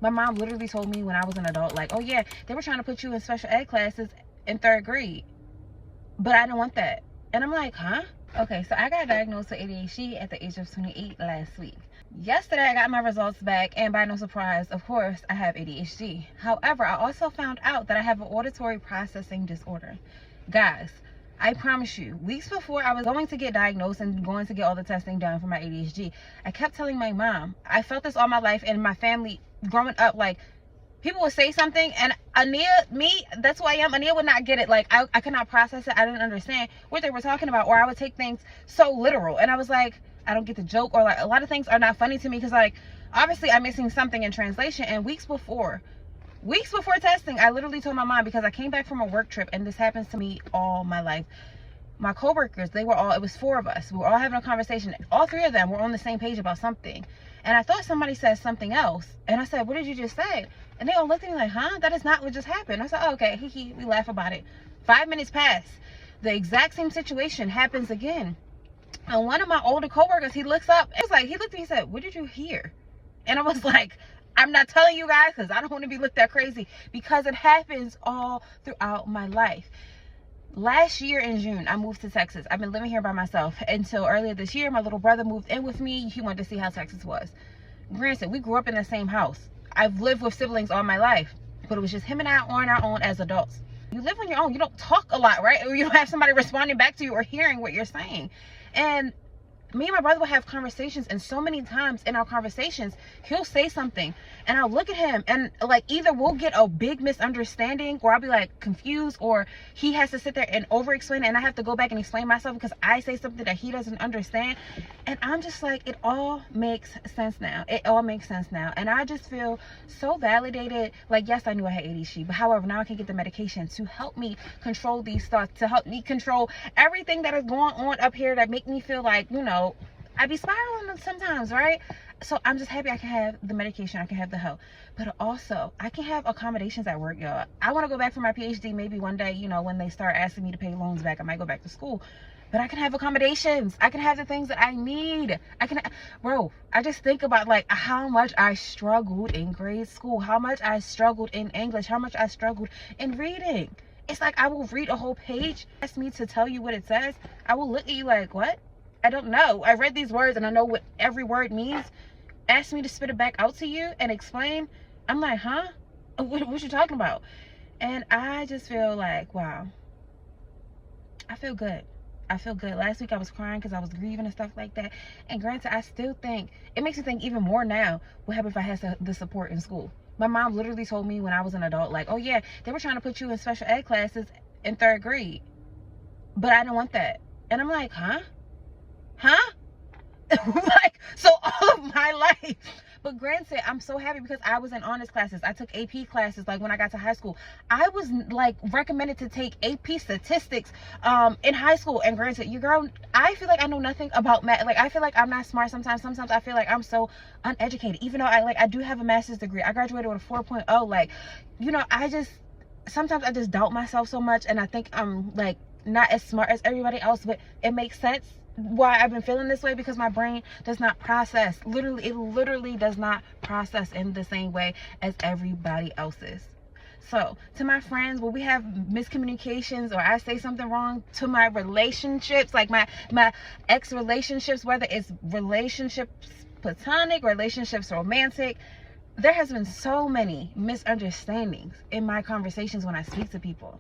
My mom literally told me when I was an adult, like, oh yeah, they were trying to put you in special ed classes in 3rd grade, but I didn't want that. And I'm like, huh? Okay, so I got diagnosed with ADHD at the age of 28 last week. Yesterday, I got my results back, and by no surprise, of course, I have ADHD. However, I also found out that I have an auditory processing disorder. Guys, I promise you, weeks before I was going to get diagnosed and going to get all the testing done for my ADHD, I kept telling my mom, I felt this all my life, and my family growing up, like, people would say something, and Aniya, me, that's who I am. Aniya would not get it. Like, I could not process it. I didn't understand what they were talking about, or I would take things so literal. And I was like, I don't get the joke, or like a lot of things are not funny to me because, like, obviously I'm missing something in translation. And weeks before testing, I literally told my mom, because I came back from a work trip, and this happens to me all my life. My coworkers, it was 4 of us. We were all having a conversation. All 3 of them were on the same page about something. And I thought somebody said something else. And I said, what did you just say? And they all looked at me like, huh? That is not what just happened. I said, oh, okay, we laugh about it. 5 minutes pass. The exact same situation happens again. And one of my older coworkers, he looks up. He looked at me and said, what did you hear? And I was like, I'm not telling you guys because I don't want to be looked at crazy, because it happens all throughout my life. Last year in June, I moved to Texas. I've been living here by myself until earlier this year. My little brother moved in with me. He wanted to see how Texas was. Granted, we grew up in the same house. I've lived with siblings all my life, but it was just him and I on our own as adults. You live on your own. You don't talk a lot, right? Or you don't have somebody responding back to you or hearing what you're saying. And me and my brother will have conversations, and so many times in our conversations, he'll say something, and I'll look at him, and like either we'll get a big misunderstanding, or I'll be like confused, or he has to sit there and over explain, and I have to go back and explain myself because I say something that he doesn't understand. And I'm just like, it all makes sense now. It all makes sense now. And I just feel so validated. Like, yes, I knew I had ADHD, but however, now I can get the medication to help me control these thoughts, to help me control everything that is going on up here that make me feel like, you know, I be spiraling sometimes, right? So I'm just happy I can have the medication, I can have the help, but also I can have accommodations at work, y'all. I want to go back for my PhD maybe one day, you know, when they start asking me to pay loans back. I might go back to school, but I can have accommodations. I can have the things that I need. Bro, I just think about like how much I struggled in grade school, how much I struggled in English, how much I struggled in reading. It's like I will read a whole page, ask me to tell you what it says. I will look at you like, what? I don't know. I read these words and I know what every word means. Ask me to spit it back out to you and explain. I'm like, huh? What you talking about? And I just feel like, wow. I feel good. I feel good. Last week I was crying because I was grieving and stuff like that. And granted, I still think, it makes me think even more now, what happened if I had the support in school? My mom literally told me when I was an adult, like, oh yeah, they were trying to put you in special ed classes in 3rd grade, but I didn't want that. And I'm like, huh? Like, so all of my life. But granted, I'm so happy because I was in honors classes. I took AP classes. Like when I got to high school, I was like recommended to take AP statistics in high school. And granted, you girl, I feel like I know nothing about math. Like I feel like I'm not smart sometimes. Sometimes I feel like I'm so uneducated, even though I do have a master's degree. I graduated with a 4.0. Like, you know, sometimes I just doubt myself so much, and I think I'm like not as smart as everybody else. But it makes sense why I've been feeling this way, because my brain does not process. It literally does not process in the same way as everybody else's. So to my friends, when we have miscommunications or I say something wrong, to my relationships, like my ex relationships, whether it's relationships platonic, relationships romantic, there has been so many misunderstandings in my conversations when I speak to people.